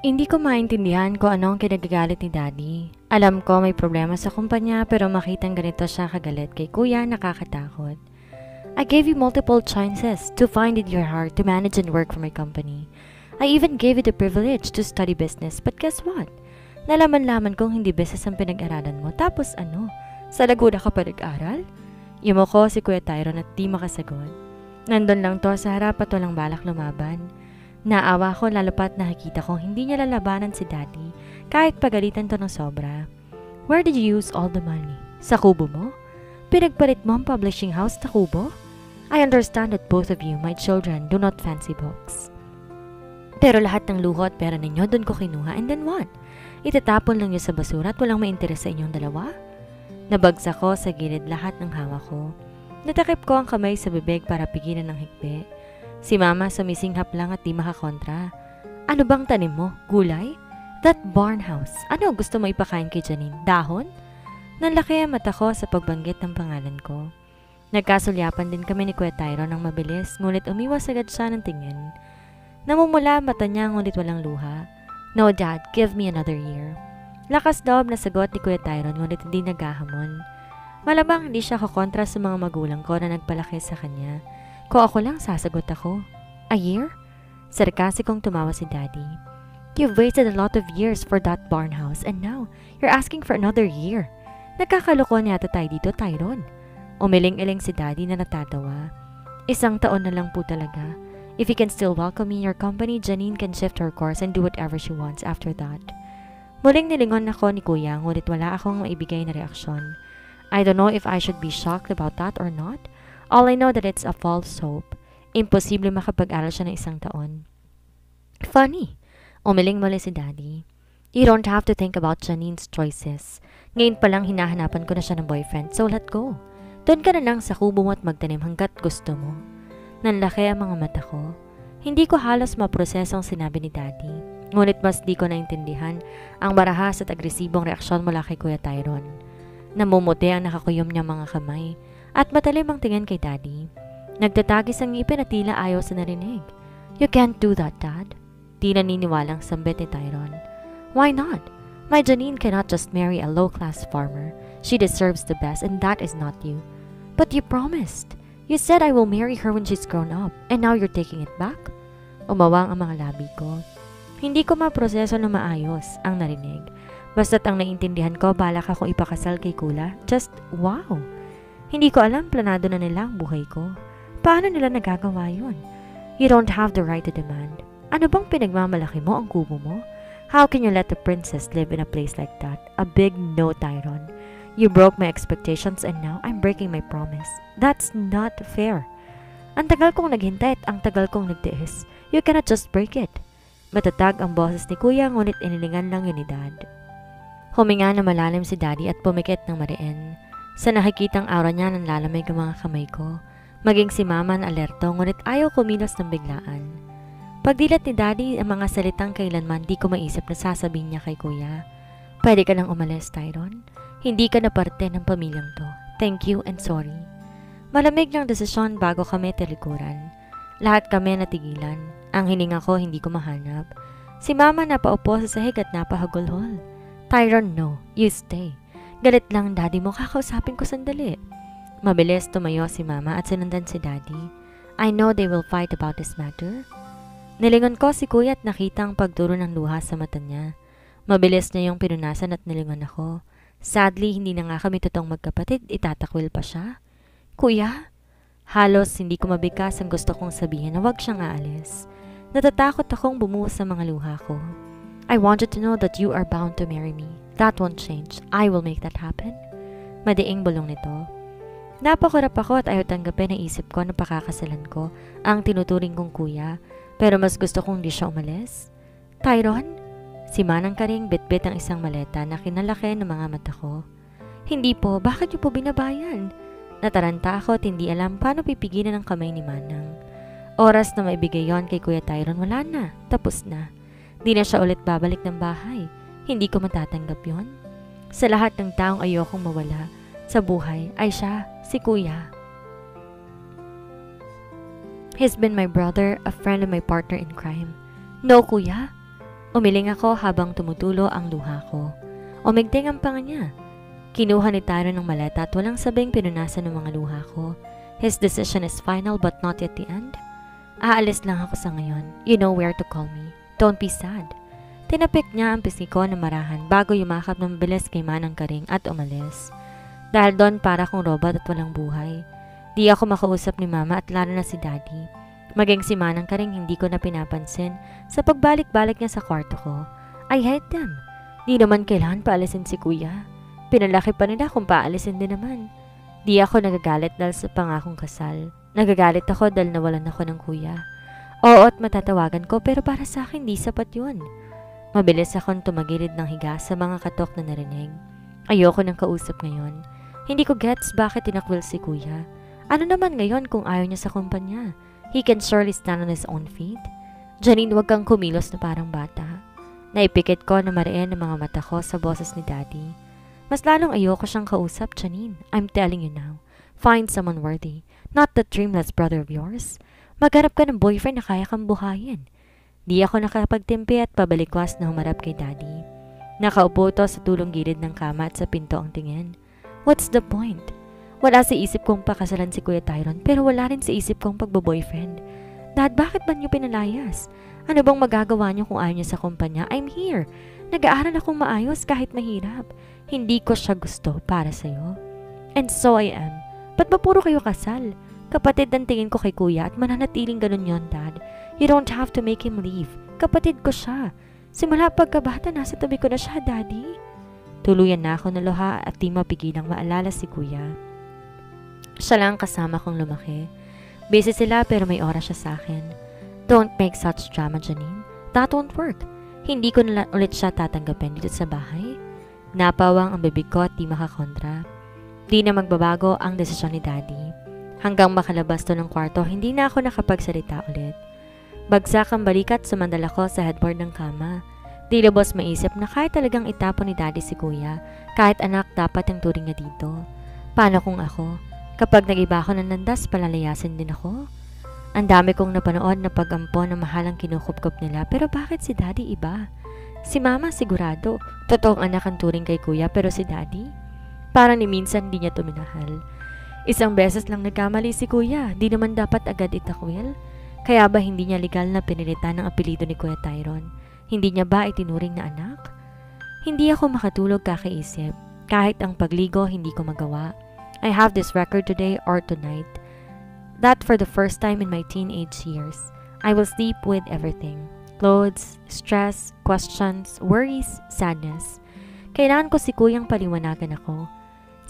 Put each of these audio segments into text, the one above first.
Hindi ko maintindihan kung ano ang kinagagalit ni Daddy. Alam ko may problema sa kumpanya pero makitang ganito siya kagalit kay Kuya nakakatakot. I gave you multiple chances to find it your heart to manage and work for my company. I even gave you the privilege to study business, but guess what? Nalaman-laman kong hindi business ang pinag-aralan mo. Tapos ano? Sa Laguna ka pa nag-aral? Yumuko si Kuya Tyron at di makasagot. Nandun lang to sa harap at walang balak lumaban. Naawa ko lalo pa't nakikita kong hindi niya lalabanan si Daddy kahit pagalitan to ng sobra. Where did you use all the money? Sa kubo mo? Pinagpalit mo ang publishing house sa kubo? I understand that both of you, my children, do not fancy books. Pero lahat ng luho at pera ninyo doon ko kinuha, and then what? Itatapon lang niyo sa basura at walang mainteres sa inyong dalawa? Nabagsak ko sa gilid lahat ng hawak ko. Natakip ko ang kamay sa bibig para pigilan ng hikbi. Si Mama sumisinghap lang at di makakontra. Ano bang tanim mo? Gulay? That barn house. Ano gusto mo ipakain kay Janine? Dahon? Nanlaki ang mata ko sa pagbanggit ng pangalan ko. Nagkasulyapan din kami ni Kuya Tyron ng mabilis, ngunit umiwas agad siya ng tingin. Namumula ang mata niya ngunit walang luha. No, Dad, give me another year. Lakas loob na sagot ni Kuya Tyron ngunit hindi naghahamon. Malamang hindi siya kakontra sa mga magulang ko na nagpalaki sa kanya. Kung ako lang, sasagot ako. A year? Sarkasikong tumawa si Daddy. You've waited a lot of years for that barn house and now you're asking for another year. Nagkakaloko niya tayo dito, Tyron. Umiling-iling si Daddy na natatawa. 1 taon na lang po talaga. If you can still welcome me in your company, Janine can shift her course and do whatever she wants after that. Muling nilingon ako ni Kuya ngunit wala akong maibigay na reaksyon. I don't know if I should be shocked about that or not. All I know that it's a false hope. Imposible makapag-aral siya ng 1 taon. Funny. Umiling muli si Daddy. You don't have to think about Janine's choices. Ngayon pa lang hinahanapan ko na siya ng boyfriend, so let go. Doon ka na lang sa kubo mo at magtanim hanggat gusto mo. Nanlaki ang mga mata ko. Hindi ko halos maproseso ang sinabi ni Daddy. Ngunit mas di ko naintindihan ang marahas at agresibong reaksyon mula kay Kuya Tyron. Namumuti ang nakakuyom niya mga kamay at matalim ang tingin kay Daddy. Nagtatagis ang ngipin at tila ayaw sa narinig. You can't do that, Dad. Di naniniwalang sambit ni Tyron. Why not? My Janine cannot just marry a low-class farmer. She deserves the best and that is not you. But you promised. You said I will marry her when she's grown up and now you're taking it back? Umawang ang mga labi ko. Hindi ko maproseso na maayos ang narinig. Basta't ang naintindihan ko, balak akong ipakasal kay Kula. Just wow! Hindi ko alam planado na nila ang buhay ko. Paano nila nagagawa yun? You don't have the right to demand. Ano bang pinagmamalaki mo ang kubo mo? How can you let the princess live in a place like that? A big no, Tyron. You broke my expectations and now I'm breaking my promise. That's not fair. Ang tagal kong naghintay at ang tagal kong nagtiis. You cannot just break it. Matatag ang boses ni Kuya ngunit inilingan lang yun ni Dad. Huminga na malalim si Daddy at pumikit ng mariin. Sa nakikitang aura niya nanlalamig ang mga kamay ko. Maging si Mama na alerto ngunit ayaw kumilos ng biglaan. Pagdilat ni Daddy ang mga salitang kailanman di ko maisip na sasabihin niya kay Kuya. Pwede ka nang umalis, Tyron. Hindi ka na parte ng pamilyang to. Thank you and sorry. Malamig ng desisyon bago kami tilikuran. Lahat kami natigilan. Ang hininga ko hindi ko mahanap. Si Mama napaupo sa sahig at napahagulhol. Tyron, no. You stay. Galit lang Daddy mo, kakausapin ko sandali. Mabilis tumayo si Mama at sinundan si Daddy. I know they will fight about this matter. Nilingon ko si Kuya at nakita ang pagturo ng luha sa mata niya. Mabilis niya yung pinunasan at nilingon ako. Sadly, hindi na nga kami totoong magkapatid, itatakwil pa siya. Kuya? Halos hindi ko mabigkas ang gusto kong sabihin na wag siyang aalis. Natatakot akong bumuhos sa mga luha ko. I want you to know that you are bound to marry me. That won't change. I will make that happen. Madiing bulong nito. Napakurap ako at ayaw tanggapin na isip ko na pakakasalan ko ang tinuturing kong kuya, pero mas gusto kong di siya umalis. Tyron? Si Manang Karing bitbit ang isang maleta na kinalaki ng mga mata ko. Hindi po, bakit niyo po binabayan? Nataranta ako at hindi alam paano pipigilan ang kamay ni Manang. Oras na maibigay yon kay Kuya Tyron, wala na, tapos na. Di na siya ulit babalik ng bahay. Hindi ko matatanggap yon. Sa lahat ng taong ayokong mawala sa buhay ay siya, si Kuya. He's been my brother, a friend and my partner in crime. No, Kuya. Umiling ako habang tumutulo ang luha ko. Umigting ang panga niya. Kinuha ni Tyron ng maleta at walang sabing pinunasan ng mga luha ko. His decision is final but not yet the end. Aalis lang ako sa ngayon. You know where to call me. Don't be sad. Tinapik niya ang pisngi ko na marahan bago yumakap ng bilis kay Manang Karing at umalis. Dahil doon para kong robot at walang buhay. Di ako makausap ni Mama at lalo na si Daddy. Maging si Manang Karing hindi ko na pinapansin sa pagbalik-balik niya sa kwarto ko. I hate them. Di naman kailangan paalisin si Kuya. Pinalaki pa nila kung paalisin din naman. Di ako nagagalit dahil sa pangakong kasal. Nagagalit ako dahil nawalan ako ng kuya. Oo at matatawagan ko pero para sa akin di sapat yun. Mabilis akong tumagilid ng higa sa mga katok na narinig. Ayoko nang kausap ngayon. Hindi ko gets bakit tinakwil si Kuya. Ano naman ngayon kung ayaw niya sa kumpanya? He can surely stand on his own feet. Janine, huwag kang kumilos na parang bata. Naipikit ko na mariin ang mga mata ko sa boses ni Daddy. Mas lalong ayoko siyang kausap, Janine. I'm telling you now. Find someone worthy. Not the dreamless brother of yours. Maghanap ka ng boyfriend na kaya kang buhayin. Di ako nakapagtimpi at pabalikwas na humarap kay Daddy. Nakaupo to sa tulong gilid ng kama at sa pinto ang tingin. What's the point? Wala sa isip kong pakasalan si Kuya Tyron pero wala rin sa isip kong pagbo-boyfriend. Dad, bakit ba niyo pinalayas? Ano bang magagawa niyo kung ayaw niya sa kumpanya? I'm here. Nag-aaral akong maayos kahit mahirap. Hindi ko siya gusto para sa'yo. And so I am. Ba't ba puro kayo kasal? Kapatid ang tingin ko kay Kuya at mananatiling ganun yon, Dad. You don't have to make him leave. Kapatid ko siya. Simula pagkabata, nasa tabi ko na siya, Daddy. Tuluyan na ako naluha at di mapigilang maalala si Kuya. Siya lang kasama kong lumaki. Busy sila pero may oras siya sa akin. Don't make such drama, Janine. That won't work. Hindi ko na ulit siya tatanggapin dito sa bahay. Napawang ang bibig ko at di makakontra. Di na magbabago ang desisyon ni Daddy. Hanggang makalabas to ng kwarto, hindi na ako nakapagsalita ulit. Bagsak ang balikat, sumandal ako sa headboard ng kama. Di lubos maisip na kahit talagang itapon ni Daddy si Kuya, kahit anak dapat ang turing niya dito. Paano kung ako? Kapag nag-iba ako ng landas, palalayasin din ako? Ang dami kong napanood na pag-ampo na mahalang kinukupkup nila, pero bakit si Daddy iba? Si Mama sigurado, totoong anak ang turing kay Kuya, pero si Daddy? Parang ni minsan di niya tuminahal. Isang beses lang nagkamali si Kuya, di naman dapat agad itakwil. Kaya ba hindi niya legal na pinilitan ng apelido ni Kuya Tyron? Hindi niya ba itinuring na anak? Hindi ako makatulog kakaisip. Kahit ang pagligo hindi ko magawa. I have this record today or tonight. That for the first time in my teenage years, I will sleep with everything. Clothes, stress, questions, worries, sadness. Kailangan ko si Kuyang paliwanagan ako.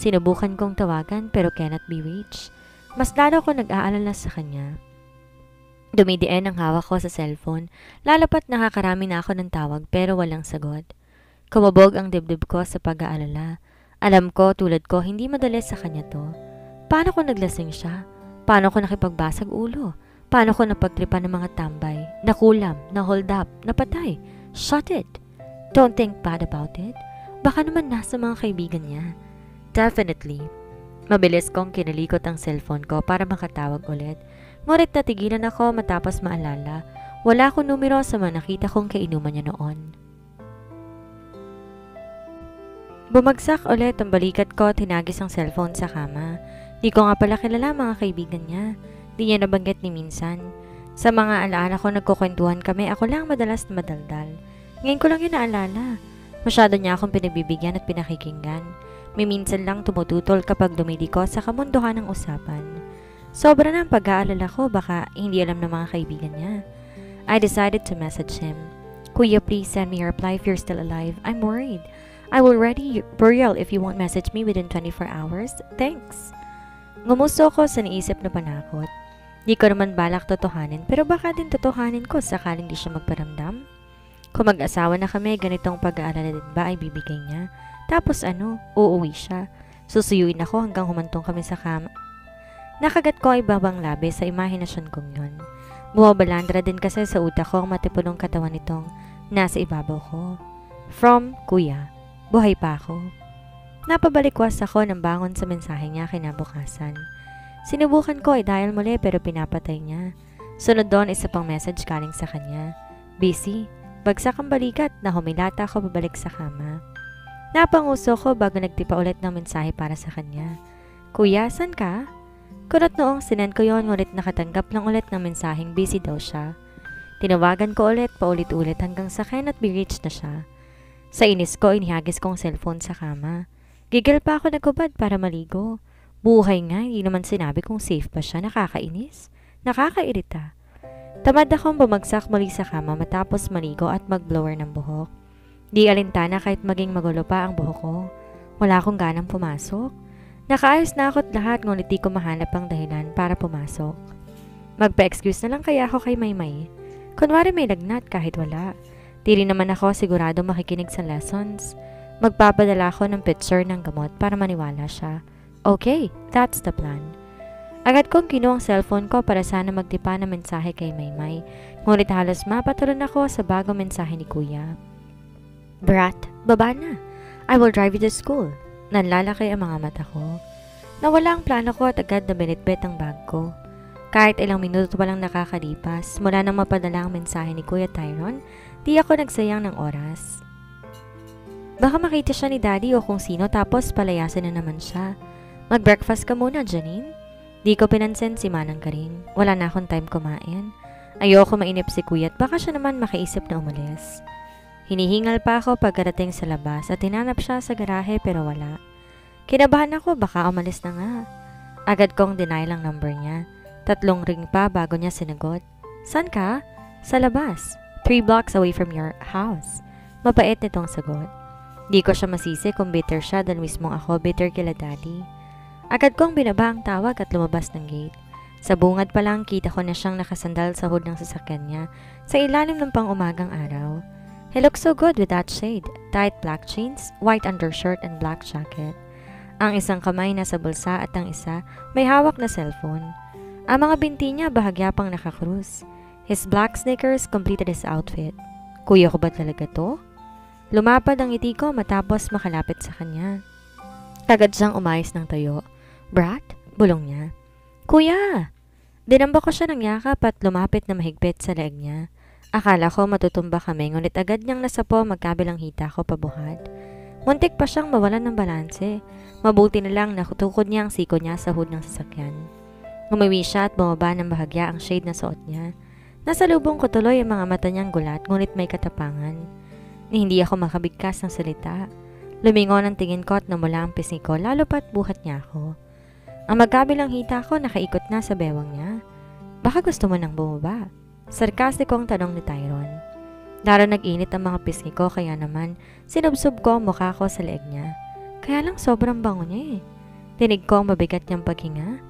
Sinubukan kong tawagan pero cannot be reached. Mas lalo ko nag-aalala sa kanya. Dumidiin ang hawak ko sa cellphone, lalapat nakakarami na ako ng tawag pero walang sagot. Kumabog ang dibdib ko sa pag-aalala. Alam ko, tulad ko, hindi madali sa kanya to. Paano ko naglasing siya? Paano ko nakipagbasag ulo? Paano ko napagtripan ng mga tambay? Nakulam, na-hold up, napatay? Shut it! Don't think bad about it. Baka naman nasa mga kaibigan niya. Definitely. Mabilis kong kinalikot ang cellphone ko para makatawag ulit. Ngunit natigilan ako matapos maalala. Wala akong numero sa mga nakita kong kainuman niya noon. Bumagsak ulit ang balikat ko at tinagis ang cellphone sa kama. Di ko nga pala kilala mga kaibigan niya. Di niya nabanggit ni minsan. Sa mga alaala ko nagkukwentuhan kami, ako lang madalas na madaldal. Ngayon ko lang yun naalala. Masyado niya akong pinagbibigyan at pinakikinggan. May minsan lang tumututol kapag dumidiko sa kamunduhan ng usapan. Sobra na ang pag-aalala ko, baka hindi alam ng mga kaibigan niya. I decided to message him. Kuya, please send me a reply if you're still alive. I'm worried. I will ready burial if you won't message me within 24 hours. Thanks. Ngumusto ko sa naisip na panakot. Di ko naman balak totohanin, pero baka din totohanin ko sakaling di siya magparamdam. Kung mag-asawa na kami, ganitong pag-aalala din ba ay bibigay niya? Tapos uuwi siya. Susuyuin ako hanggang humantong kami sa kama. Nakagat ko ay babang labi sa imahinasyon kong yun. Bumabalandra din kasi sa utak ko ang matipunong katawan nitong nasa ibabaw ko. From Kuya. Buhay pa ako. Napabalikwas ako ng bangon sa mensahe niya kinabukasan. Sinubukan ko i-dial muli pero pinapatay niya. Sunod doon isa pang message galing sa kanya. Busy. Bagsak ang balikat na humilata ako pabalik sa kama. Napanguso ko bago nagtipa ulit ng mensahe para sa kanya. Kuya, san ka? Kunot noong sinend ko yon ngunit nakatanggap lang ulit ng mensaheng busy daw siya. Tinawagan ko ulit paulit-ulit hanggang sa cannot be reached na siya. Sa inis ko, inihagis kong cellphone sa kama. Gigil pa ako nagubad para maligo. Buhay nga, hindi naman sinabi kung safe pa siya. Nakakainis. Nakakairita. Tamad akong bumagsak muli sa kama matapos maligo at mag-blower ng buhok. Di alintana kahit maging magulo pa ang buhok ko. Wala akong ganang pumasok. Nakaayos na ako't lahat ngunit di ko mahanap ang dahilan para pumasok. Magpa-excuse na lang kaya ako kay Maymay. Kunwari may lagnat kahit wala. Di rin naman ako sigurado makikinig sa lessons. Magpapadala ako ng picture ng gamot para maniwala siya. Okay, that's the plan. Agad kong kinuha ang cellphone ko para sana magtipa ng mensahe kay Maymay. Ngunit halos mapatuloy ako sa bagong mensahe ni Kuya. Brat, baba na. I will drive you to school. Nanlalaki ang mga mata ko. Nawala ang plano ko at agad na binitbit ang bag ko. Kahit ilang minuto pa lang nakakalipas, mula nang mapadala ang mensahe ni Kuya Tyron, di ako nagsayang ng oras. Baka makita siya ni Daddy o kung sino tapos palayasin na naman siya. Mag-breakfast ka muna, Janine. Di ko pinansin si Manang Karing. Wala na akong time kumain. Ayoko mainip si Kuya at baka siya naman makaisip na umalis. Hinihingal pa ako pagkarating sa labas at tinanap siya sa garahe pero wala. Kinabahan ako baka umalis na nga. Agad kong denial ang number niya. 3 ring pa bago niya sinagot. San ka? Sa labas. 3 blocks away from your house. Mabait nitong sagot. Di ko siya masisi kung bitter siya dahil mismong ako bitter kila Daddy. Agad kong binaba ang tawag at lumabas ng gate. Sa bungad pa lang kita ko na siyang nakasandal sa hood ng sasakyan niya sa ilalim ng pang-umagang araw. He looks so good with that shade. Tight black jeans, white undershirt and black jacket. Ang isang kamay nasa bulsa at ang isa may hawak na cellphone. Ang mga binti niya bahagya pang nakakrus. His black sneakers completed his outfit. Kuya ko ba talaga to? Lumapad ang ngiti ko matapos makalapit sa kanya. Kagad siyang umayos ng tayo. Brat? Bulong niya. Kuya! Dinamba ko siya ng yakap at lumapit na mahigpit sa leeg niya. Akala ko matutumba kami ngunit agad niyang nasapo magkabilang hita ko pabuhad. Muntik pa siyang mawalan ng balanse. Mabuti na lang nakutukod niya ang siko niya sa hood ng sasakyan. Umawi siya at bumaba ng bahagya ang shade na suot niya. Nasa lubong ko tuloy ang mga mata niyang gulat ngunit may katapangan. Hindi ako makabigkas ng salita. Lumingon ang tingin ko at namula ang pisngi ko lalo pat buhat niya ako. Ang magkabilang hita ko nakaikot na sa bewang niya. Baka gusto mo nang bumaba? Sarkastikong tanong ni Tyron. Lalo nag-init ang mga pisngi ko kaya naman sinubsob ko ang mukha ko sa leeg niya. Kaya lang sobrang bango niya eh. Tinig ko ang mabigat niyang paghinga.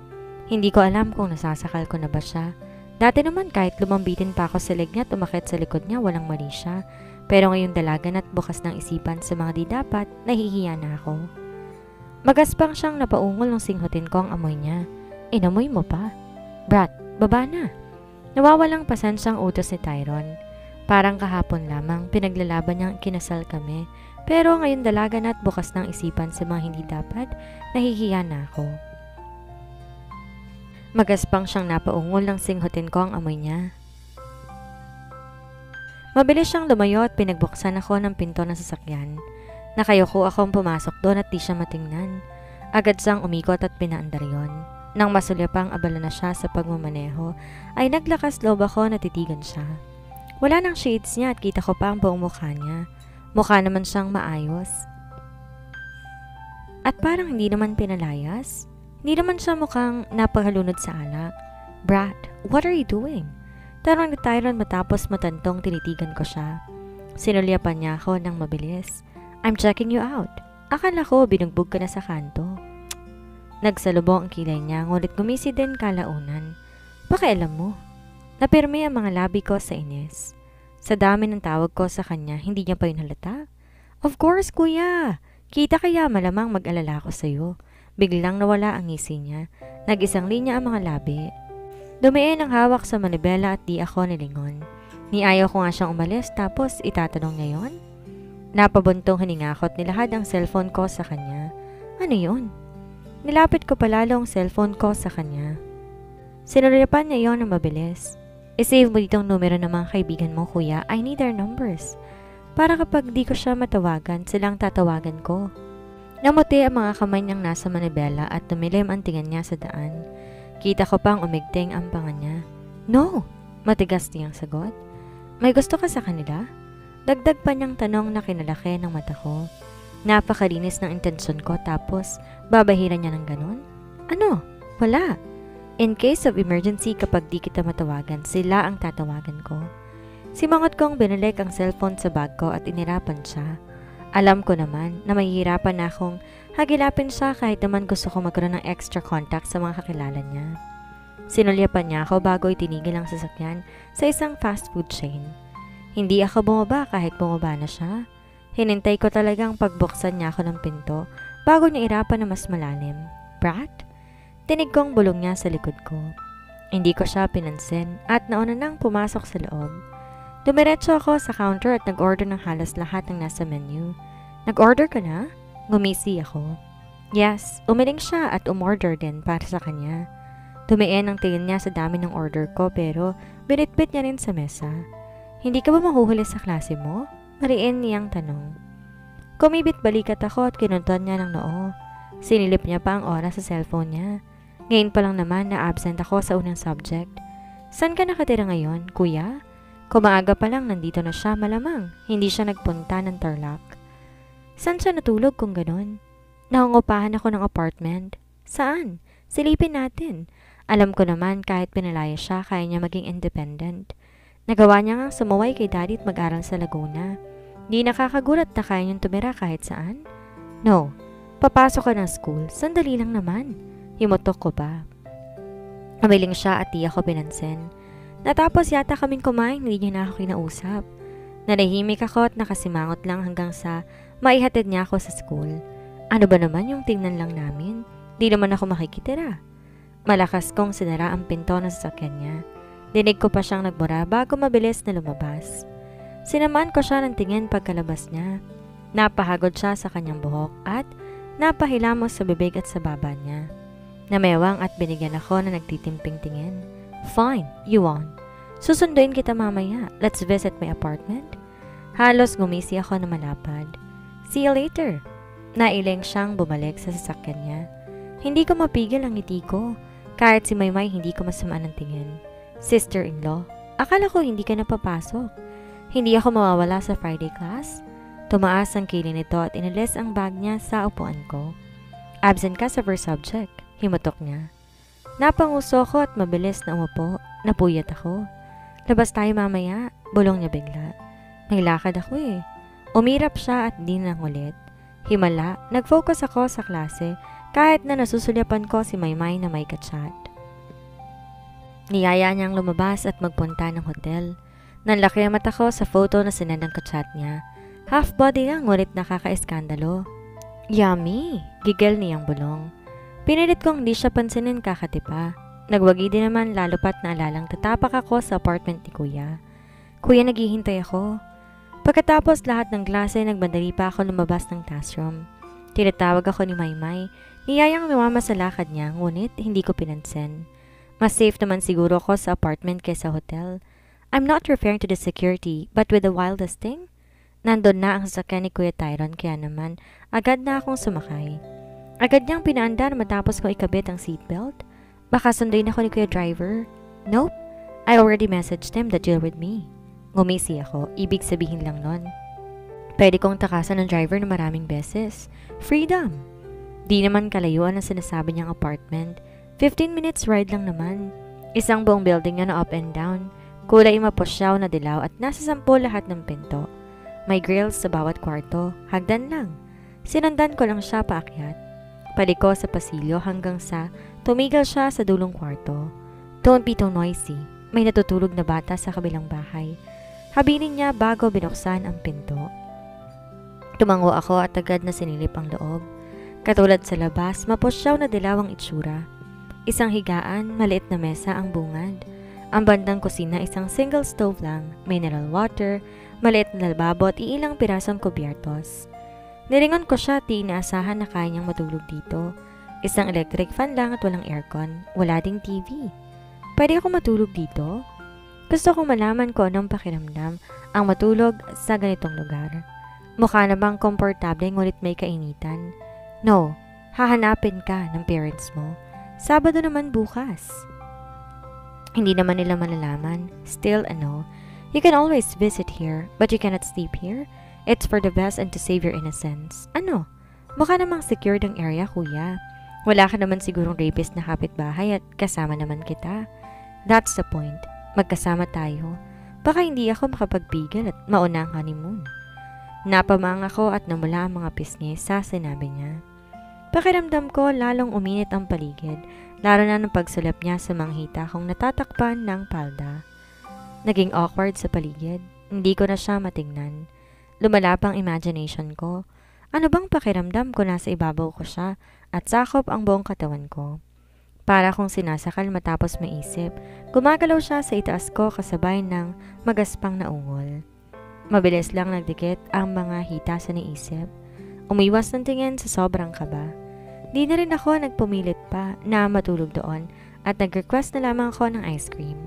Hindi ko alam kung nasasakal ko na ba siya. Dati naman kahit lumambitin pa ako sa leeg niya at umakit sa likod niya walang mali siya. Pero ngayon dalagan at bukas ng isipan sa mga di dapat, nahihiya na ako. Magaspang siyang napaungol nung singhutin ko ang amoy niya. Inamoy mo pa? Brat, baba na. Nawawalang pasensyang utos ni Tyron. Parang kahapon lamang pinaglalaban niyang kinasal kami. Pero ngayon dalagan at bukas ng isipan sa mga hindi dapat, nahihiya na ako. Magaspang siyang napaungol nang singhutin ko ang amoy niya. Mabilis siyang lumayo at pinagbuksan ako ng pinto ng sasakyan. Nakayuko akong pumasok doon at di siya matingnan. Agad siyang umikot at pinaandar yon. Nang masulyapang abala na siya sa pagmamaneho, ay naglakas loob ako na titigan siya. Wala nang shades niya at kita ko pa ang buong mukha niya. Mukha naman siyang maayos. At parang hindi naman pinalayas. Hindi naman siya mukhang napahalunod sa alak. Brat, what are you doing? Tanong ni Tyron matapos matantong tinitigan ko siya. Sinulyapan niya ako ng mabilis. I'm checking you out. Akala ko binugbog ka na sa kanto. Nagsalubong ang kilay niya ngunit gumisi din kalaunan. Pakialam mo. Napirme ang mga labi ko sa inis. Sa dami ng tawag ko sa kanya, hindi niya pa yun halata. Of course, kuya. Kita kaya malamang mag-alala ko sa'yo. Biglang nawala ang ngisi niya. Nag-isang linya ang mga labi. Dumiin ang hawak sa manibela at di ako nilingon. Niayaw ko nga siyang umalis tapos itatanong niya yon. Napabuntong hiningakot nilahad ang cellphone ko sa kanya. Ano yun? Nilapit ko palalo ang cellphone ko sa kanya. Sinulyapan niya yon ng mabilis. I-save mo ditong numero ng mga kaibigan mo, kuya. I need their numbers. Para kapag di ko siya matawagan, silang tatawagan ko. Namuti ang mga kamay niyang nasa manibela at tumilim ang tingin niya sa daan. Kita ko pang umigting ang panga niya. No! Matigas niyang sagot. May gusto ka sa kanila? Dagdag pa niyang tanong na kinalaki ng mata ko. Napakalinis ng intensyon ko tapos babahiran niya ng ganun? Ano? Wala. In case of emergency kapag di kita matawagan, sila ang tatawagan ko. Simangot kong binalik ang cellphone sa bag ko at inirapan siya. Alam ko naman na mahihirapan na akong hagilapin siya kahit naman gusto ko magkaroon ng extra contact sa mga kakilala niya. Sinulyapan niya ako bago itinigil ang sasakyan sa isang fast food chain. Hindi ako bumaba kahit bumaba na siya. Hinintay ko talagang pagbuksan niya ako ng pinto bago niya irapan na mas malalim. Brat? Tinig kong bulong niya sa likod ko. Hindi ko siya pinansin at nauna nang pumasok sa loob. Dumiretso ako sa counter at nag-order ng halos lahat ng nasa menu. Nag-order ka na? Ngumisi ako. Yes, umiling siya at umorder din para sa kanya. Tumiin ang tingin niya sa dami ng order ko pero binitbit niya rin sa mesa. Hindi ka ba mahuhuli sa klase mo? Mariin niyang tanong. Kumibit balikat ako at kinuntuan niya ng noo. Sinilip niya pa ang oras sa cellphone niya. Ngayon pa lang naman na absent ako sa unang subject. Saan ka nakatira ngayon, kuya? Kumaaga pa lang nandito na siya malamang. Hindi siya nagpunta ng Tarlac. Saan siya natulog kung ganun? Nakungupahan ako ng apartment. Saan? Silipin natin. Alam ko naman kahit pinalaya siya, kaya niya maging independent. Nagawa niya ngang sumuway kay daddy at mag-aral sa Laguna. Di nakakagulat na kaya niyang tumira kahit saan? No. Papasok ka ng school. Sandali lang naman. Himutok ko ba? Umiling siya at di ako pinansin. Natapos yata kaming kumain, hindi niya na ako kinausap. Nanahimik ako at nakasimangot lang hanggang sa maihatid niya ako sa school. Ano ba naman yung tingnan lang namin? Di naman ako makikitira. Malakas kong sinara ang pinto ng sasakyan niya. Dinig ko pa siyang nagmura bago mabilis na lumabas. Sinamaan ko siya ng tingin pagkalabas niya. Napahagod siya sa kanyang buhok at napahilamos sa bibig at sa baba niya. Namewang at binigyan ako na nagtitimping tingin. Fine, you won. Susunduin kita mamaya. Let's visit my apartment. Halos gumisi ako na malapad. See you later. Nailing siyang bumalik sa sasakyan niya. Hindi ko mapigil ang ngiti ko. Kahit si Maymay hindi ko masamaan ng tingin. Sister-in-law, akala ko hindi ka napapasok. Hindi ako mawawala sa Friday class. Tumaas ang kilay nito at inalis ang bag niya sa upuan ko. Absent ka sa first subject, himutok niya. Napanguso ko at mabilis na umupo. Napuyat ako. Labas tayo mamaya, bulong niya bigla. May lakad ako eh. Umirap siya at di nang ulit. Himala, nag-focus ako sa klase kahit na nasusulyapan ko si Maymay na may kachat. Niyaya niyang lumabas at magpunta ng hotel. Nanlaki ang mata ko sa photo na sinend ng kachat niya. Half body lang ngunit nakaka-eskandalo. Yummy! Gigil niyang bulong. Pinilit kong di siya pansinin kakatipa. Nagwagi din naman lalo pat naalalang tatapak ako sa apartment ni kuya. Kuya, naghihintay ako. Pagkatapos lahat ng klase, nagbandali pa ako lumabas ng classroom. Tinatawag ako ni Maymay. Niyayang lumama sa lakad niya, ngunit hindi ko pinansin. Mas safe naman siguro ako sa apartment kaysa hotel. I'm not referring to the security, but with the wildest thing. Nandun na ang sasakyan ni Kuya Tyron kaya naman agad na akong sumakay. Agad niyang pinaandar matapos ko ikabit ang seatbelt. Baka sunduin ako ni Kuya Driver. Nope, I already messaged him that you're with me. Ngumisi ako, ibig sabihin lang nun. Pwede kong takasan ng driver na maraming beses. Freedom! Di naman kalayuan ang sinasabi niyang apartment. 15 minutes ride lang naman. Isang buong building niya na up and down. Kulay mapusyaw na dilaw at nasa 10 lahat ng pinto. May grills sa bawat kwarto, hagdan lang. Sinundan ko lang siya paakyat. Paliko sa pasilyo hanggang sa tumigil siya sa dulong kwarto. Don't be too noisy. May natutulog na bata sa kabilang bahay. Habilin niya bago binuksan ang pinto. Tumango ako at agad na sinilip ang loob. Katulad sa labas, mapusyaw na dilaw ang itsura. Isang higaan, maliit na mesa ang bungad. Ang bandang kusina isang single stove lang, mineral water, maliit na lababo at iilang pirasong kubyertos. Nilingon ko siya at inaasahan na kaya niyang matulog dito. Isang electric fan lang at walang aircon. Wala ding TV. Pwede ako matulog dito? Gusto kong malaman kung anong pakiramdam ang matulog sa ganitong lugar. Mukha na bang komportable ngunit may kainitan? No, hahanapin ka ng parents mo. Sabado naman bukas. Hindi naman nila malalaman. Still, you can always visit here, but you cannot sleep here. It's for the best and to save your innocence. Mukha namang secured ang area, kuya. Wala ka naman sigurong rapist na kapitbahay at kasama naman kita. That's the point. Magkasama tayo. Baka hindi ako makapagpigil at mauna ang honeymoon. Napamang ako at namula ang mga pisngi sa sinabi niya. Pakiramdam ko lalong uminit ang paligid, lalo na ng pagsulap niya sa manghita kong natatakpan ng palda. Naging awkward sa paligid. Hindi ko na siya matingnan. Lumala pang imagination ko. Ano bang pakiramdam ko nasa ibabaw ko siya at sakop ang buong katawan ko? Para kong sinasakal matapos maisip, gumagalaw siya sa itaas ko kasabay ng magaspang na ungol. Mabilis lang nagdikit ang mga hita sa naisip. Umiwas ng tingin sa sobrang kaba. Di na rin ako nagpumilit pa na matulog doon at nag-request na lamang ako ng ice cream.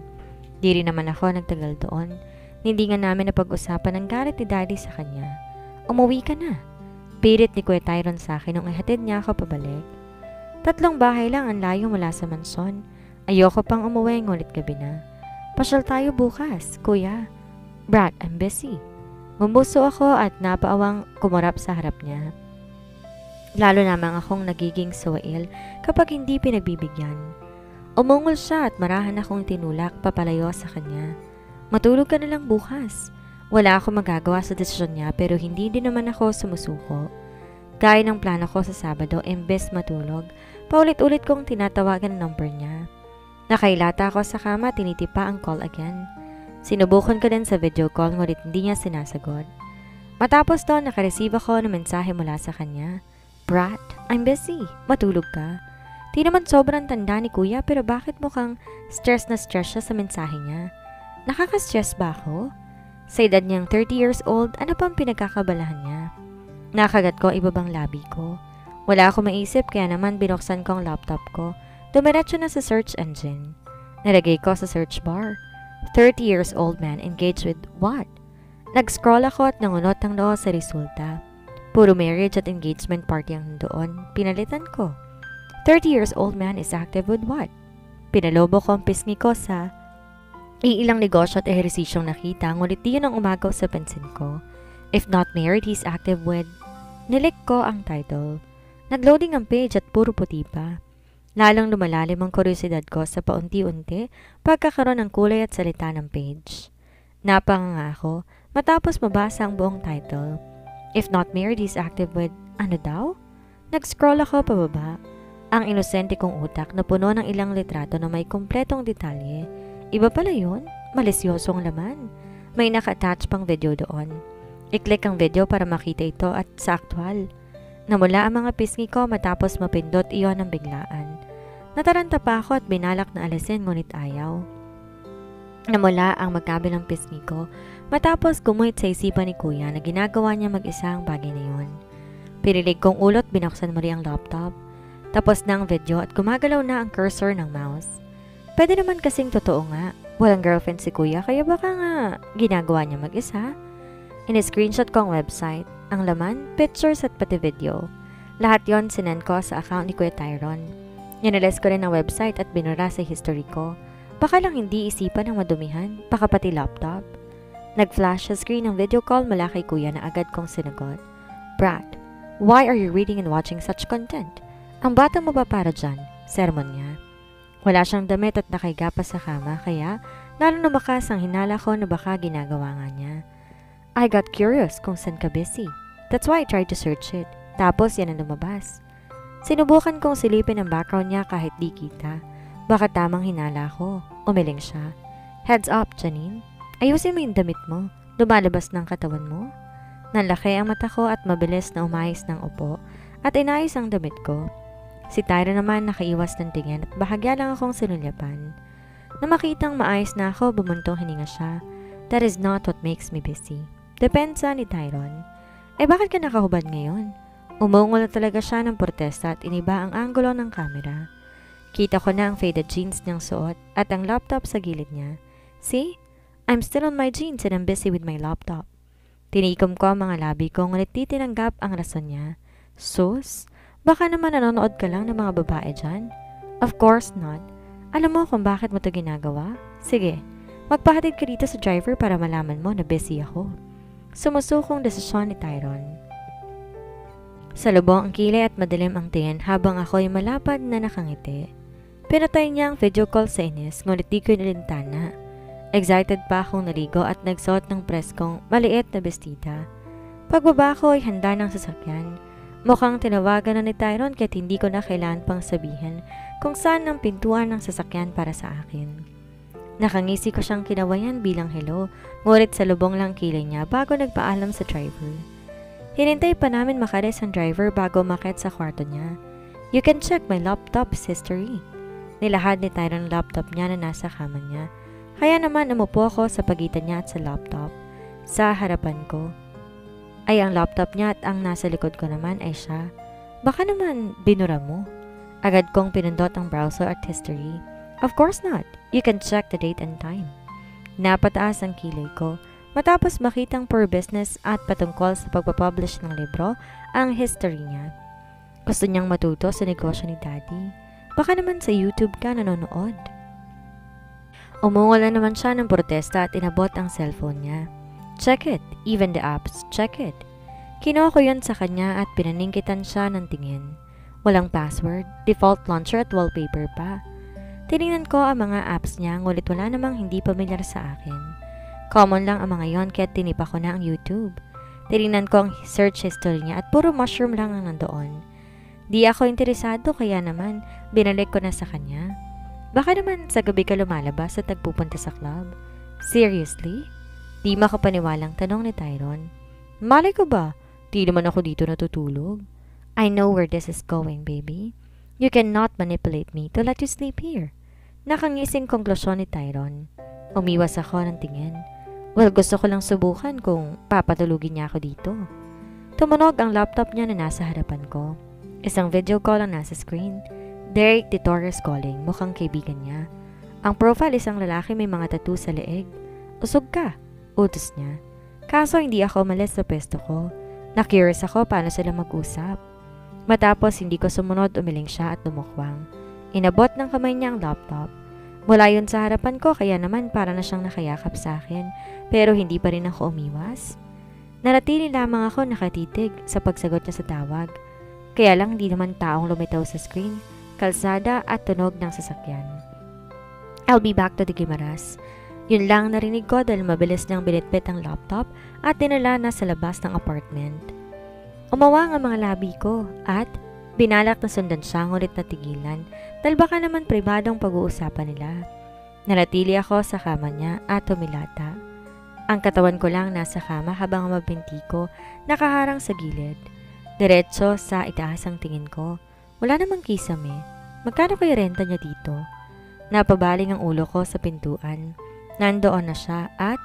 Di rin naman ako nagtagal doon. Hindi nga namin napag-usapan ang galit ni Daddy sa kanya. Umuwi ka na. Pilit ni Kuya Tyron sa akin nung ihatid niya ako pabalik. 3 bahay lang ang layo mula sa mansyon. Ayoko pang umuwi ngunit gabi na. Pasyal tayo bukas, kuya. Brat, I'm busy. Mumbuso ako at napaawang kumurap sa harap niya. Lalo namang akong nagiging suwail kapag hindi pinagbibigyan. Umungol siya at marahan akong tinulak papalayo sa kanya. Matulog ka na lang bukas. Wala akong magagawa sa desisyon niya pero hindi din naman ako sumusuko. Gaya ng plano ko sa Sabado, imbes matulog, paulit-ulit kong tinatawagan ang number niya. Nakailata ako sa kama, tinitipa ang call again. Sinubukan ko din sa video call ngunit hindi niya sinasagot. Matapos doon, nakareceive ako ng mensahe mula sa kanya. Brat, I'm busy. Matulog ka. Di naman sobrang tanda ni kuya pero bakit mukhang stress na stress siya sa mensahe niya? Nakaka-stress ba ako? Sa edad niyang 30 years old, ano pang pinagkakabalahan niya? Nakagat ko ibabang labi ko. Wala akong maisip kaya naman binuksan ko ang laptop ko. Dumiretso na sa search engine. Nalagay ko sa search bar. 30 years old man engaged with what? Nag-scroll ako at nangunot ng noo sa resulta. Puro marriage at engagement party ang doon. Pinalitan ko. 30 years old man is active with what? Pinalobo ko ang pisngi ko sa iilang negosyo at ehersisyong nakita ngunit di yun ang umagaw sa pansin ko. If not married, he's active with... Nilik ko ang title. Nagloading ang page at puro puti pa. Lalong lumalalim ang kuryosidad ko sa paunti-unti pagkakaroon ng kulay at salita ng page. Napanganga ako matapos mabasa ang buong title. If not married, he's active with... Ano daw? Nag-scroll ako pababa. Ang inosente kong utak na puno ng ilang litrato na may kumpletong detalye. Iba pala yun? Malisyosong laman. May naka-attach pang video doon. I-click ang video para makita ito at sa aktwal. Namula ang mga pisngi ko matapos mapindot iyon ng biglaan. Nataranta pa ako at binalak na alisin ngunit ayaw. Namula ang magkabilang pisngi ko matapos gumuhit sa isipan ni kuya na ginagawa niya mag-isa ang bagay na yun. Pinilig kong ulot, binuksan muli ang laptop. Tapos na ang video at gumagalaw na ang cursor ng mouse. Pwede naman kasing totoo nga. Walang girlfriend si kuya kaya baka nga ginagawa niya mag-isa. In-screenshot ko ang website. Ang laman, pictures at pati video. Lahat yon sinend ko sa account ni Kuya Tyron. Yanalis ko rin ang website at binura sa history ko. Baka lang hindi isipan ng madumihan, baka pati laptop. Nag-flash sa screen ng video call mula kay kuya na agad kong sinagot. Brat, why are you reading and watching such content? Ang bata mo ba para dyan? Sermon niya. Wala siyang damit at nakahiga pa sa kama kaya lalong lumakas ang hinala ko na baka ginagawa nga niya. I got curious kung saan ka busy. That's why I tried to search it. Tapos yan ang lumabas. Sinubukan kong silipin ang background niya kahit di kita. Baka tamang hinala ko. Umiling siya. Heads up, Janine. Ayusin mo yung damit mo. Lumalabas ng katawan mo. Nanlaki ang mata ko at mabilis na umayos ng upo at inayos ang damit ko. Si Tyra naman nakaiwas ng tingin at bahagya lang akong sinulyapan. Na makitang maayos na ako, bumuntong hininga siya. That is not what makes me busy. Depensa ni Tyron. Bakit ka nakahubad ngayon? Umungol na talaga siya ng protesta at iniba ang anggulo ng kamera. Kita ko na ang faded jeans niyang suot at ang laptop sa gilid niya. See? I'm still on my jeans and I'm busy with my laptop. Tinikom ko ang mga labi ko ngunit di tinanggap ang rason niya. Sus, baka naman nanonood ka lang ng mga babae dyan? Of course not. Alam mo kung bakit mo to ginagawa? Sige, magpahatid ka dito sa driver para malaman mo na busy ako. Sumusukong desisyon ni Tyrone. Salubong ang kilay at madilim ang tingin habang ako'y malapad na nakangiti. Pinatay niya ang video call sa inis ngunit di ko nilintana. Excited pa akong naligo at nagsuot ng preskong maliit na bestida. Pagbaba ko ay handa ng sasakyan. Mukhang tinawagan na ni Tyrone kahit hindi ko na kailangan pang sabihin kung saan ang pintuan ng sasakyan para sa akin. Nakangisi ko siyang kinawayan bilang hello, ngunit sa lubong lang kilay niya bago nagpaalam sa driver. Hinintay pa namin makares ang driver bago umakyat sa kwarto niya. You can check my laptop's history. Nilahad ni Tyrone ang laptop niya na nasa kama niya. Kaya naman umupo ako sa pagitan niya at sa laptop. Sa harapan ko ay ang laptop niya at ang nasa likod ko naman ay siya. Baka naman binura mo. Agad kong pinindot ang browser at history. Of course not. You can check the date and time. Napataas ang kilay ko matapos makitang per business at patungkol sa pagpapublish ng libro ang history niya. Gusto niyang matuto sa negosyo ni Daddy. Baka naman sa YouTube ka nanonood. Umungol na naman siya ng protesta at inabot ang cellphone niya. Check it, even the apps, check it. Kinuha ko yun sa kanya at pinaningkitan siya ng tingin. Walang password, default launcher at wallpaper pa. Tinignan ko ang mga apps niya ngunit wala namang hindi pamilyar sa akin. Common lang ang mga yon kaya tinipa ko na ang YouTube. Tinignan ko ang search history niya at puro mushroom lang ang nandoon. Di ako interesado kaya naman binalik ko na sa kanya. Baka naman sa gabi ka lumalabas at nagpupunta sa club. Seriously? Di makapaniwalang tanong ni Tyrone. Malay ko ba? Di naman ako dito natutulog. I know where this is going, baby. You cannot manipulate me to let you sleep here. Nakangising konklusyon ni Tyrone. Umiwas ako ng tingin. Well, gusto ko lang subukan kung papatulugin niya ako dito. Tumunog ang laptop niya na nasa harapan ko. Isang video call ang nasa screen. Derek de Torres calling, mukhang kaibigan niya. Ang profile isang lalaki may mga tattoo sa leeg. Usog ka, utos niya. Kaso hindi ako umalis sa pwesto ko. Na-curious ako paano sila mag-usap. Matapos hindi ko sumunod, umiling siya at lumukwang. Inabot ng kamay niya ang laptop. Mula yun sa harapan ko kaya naman para na siyang nakayakap sa akin pero hindi pa rin ako umiwas. Naratili lamang ako nakatitig sa pagsagot niya sa tawag. Kaya lang hindi naman taong lumitaw sa screen, kalsada at tunog ng sasakyan. I'll be back to the Guimaras. Yun lang narinig ko dahil mabilis niyang binitbit ang laptop at dinala na sa labas ng apartment. Umawang ang mga labi ko at binalak na sundan siya ngunit natigilan dahil baka naman pribadong pag-uusapan nila. Nalatili ako sa kama niya at tumilata. Ang katawan ko lang nasa kama habang ang mabinti ko nakaharang sa gilid. Diretso sa itaas ang tingin ko. Wala namang kisame. Magkano kayo renta niya dito? Napabaling ang ulo ko sa pintuan. Nandoon na siya at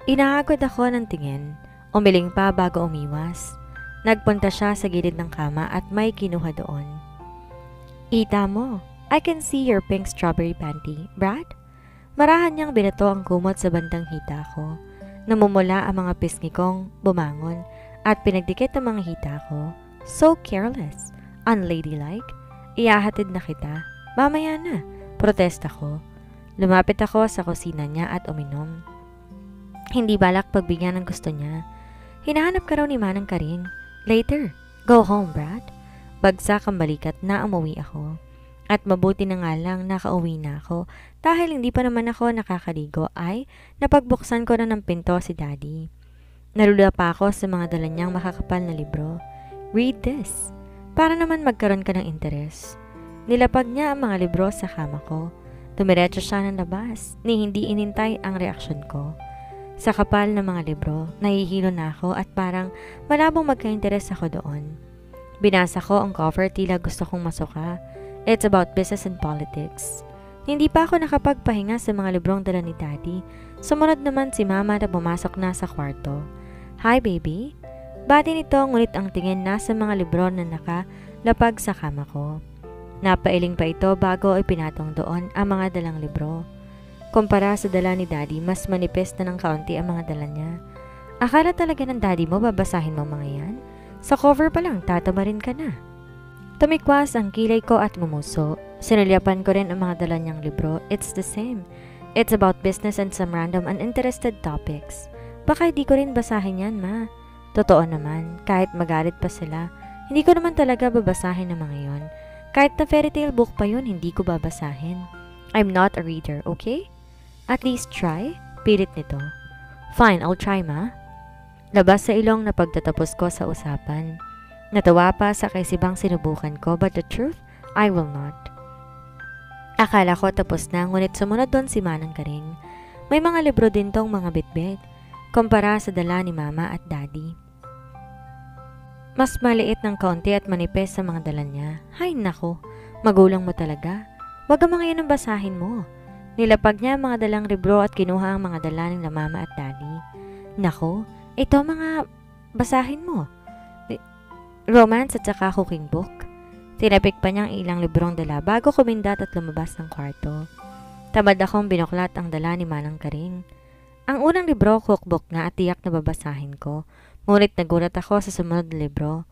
inaagod ako ng tingin. Umiling pa bago umiwas. Nagpunta siya sa gilid ng kama at may kinuha doon. Ita mo, I can see your pink strawberry panty, Brad? Marahan niyang binato ang kumot sa bandang hita ko. Namumula ang mga pisngi kong bumangon at pinagdikit ang mga hita ko. So careless. Unladylike, ihahatid na kita. Mamaya na, protesta ko. Lumapit ako sa kusina niya at uminom. Hindi balak pagbigyan ng gusto niya. Hinahanap ka raw ni Manang Karing. Later, go home, Brad. Bagsak ang balikat na umuwi ako. At mabuti na nga lang nakauwi na ako dahil hindi pa naman ako nakakaligo ay napagbuksan ko na ng pinto si Daddy. Nalula pa ako sa mga dala niyang makakapal na libro. Read this. Para naman magkaroon ka ng interes. Nilapag niya ang mga libro sa kama ko. Tumiretso siya ng labas, ni hindi inintay ang reaksyon ko. Sa kapal ng mga libro, nahihilo na ako at parang malabong magka-interes ako doon. Binasa ko ang cover tila gusto kong masuka. It's about business and politics. Hindi pa ako nakapagpahinga sa mga librong dala ni Daddy. Sumunod naman si Mama na pumasok na sa kwarto. Hi, baby. Bati nito ngunit ang tingin nasa mga libro na nakalapag sa kama ko. Napailing pa ito bago ipinatong doon ang mga dalang libro. Kumpara sa dala ni Daddy, mas manipis na ng kaunti ang mga dala niya. Akala talaga ng Daddy mo babasahin mo mga yan? Sa cover pa lang, tatamarin ka na. Tumikwas ang kilay ko at ngumuso. Sinulyapan ko rin ang mga dala niyang libro. It's the same. It's about business and some random uninterested topics. Baka hindi ko rin basahin yan, ma. Totoo naman, kahit magalit pa sila, hindi ko naman talaga babasahin ng mga yon. Kahit na fairy tale book pa yun, hindi ko babasahin. I'm not a reader, okay? At least try, pilit nito. Fine, I'll try, ma. Labas sa ilong na pagtatapos ko sa usapan. Natawa pa sa kaisibang sinubukan ko, but the truth, I will not. Akala ko tapos na, ngunit sumunod doon si Manang Karing. May mga libro din tong mga bitbit, kumpara sa dala ni Mama at Daddy. Mas maliit ng kaunti at manipis sa mga dala niya. Hay nako, magulang mo talaga. Huwag ang mga yan ang basahin mo. Nilapag niya ang mga dalang libro at kinuha ang mga dala ng Mama at Daddy. Nako, ito mga basahin mo. Romance at saka cooking book. Tinapik pa niya ang ilang librong dala bago kumindat at lumabas ng kwarto. Tamad akong binuklat ang dala ni Manang Karing. Ang unang libro, cookbook nga at tiyak na babasahin ko. Ngunit nagulat ako sa sumunod na libro.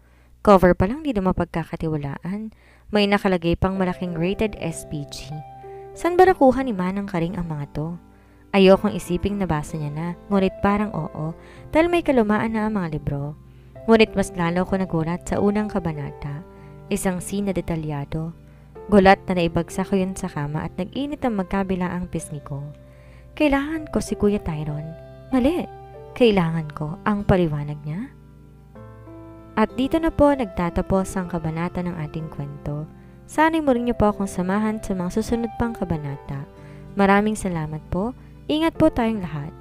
Cover pa lang di na mapagkakatiwalaan. May nakalagay pang malaking rated SPG. San ba nakuha ni Manang Karing ang mga to? Ayokong isiping nabasa niya na, ngunit parang oo, dahil may kalumaan na ang mga libro. Ngunit mas lalo ko nagulat sa unang kabanata, isang scene na detalyado. Gulat na naibagsak ko yun sa kama at nag-init ang magkabilaang pisngi ko. Kailangan ko si Kuya Tyron. Mali, kailangan ko ang paliwanag niya. At dito na po nagtatapos ang kabanata ng ating kwento. Sana'y mo rin niyo po akong samahan sa mga susunod pang kabanata. Maraming salamat po. Ingat po tayong lahat.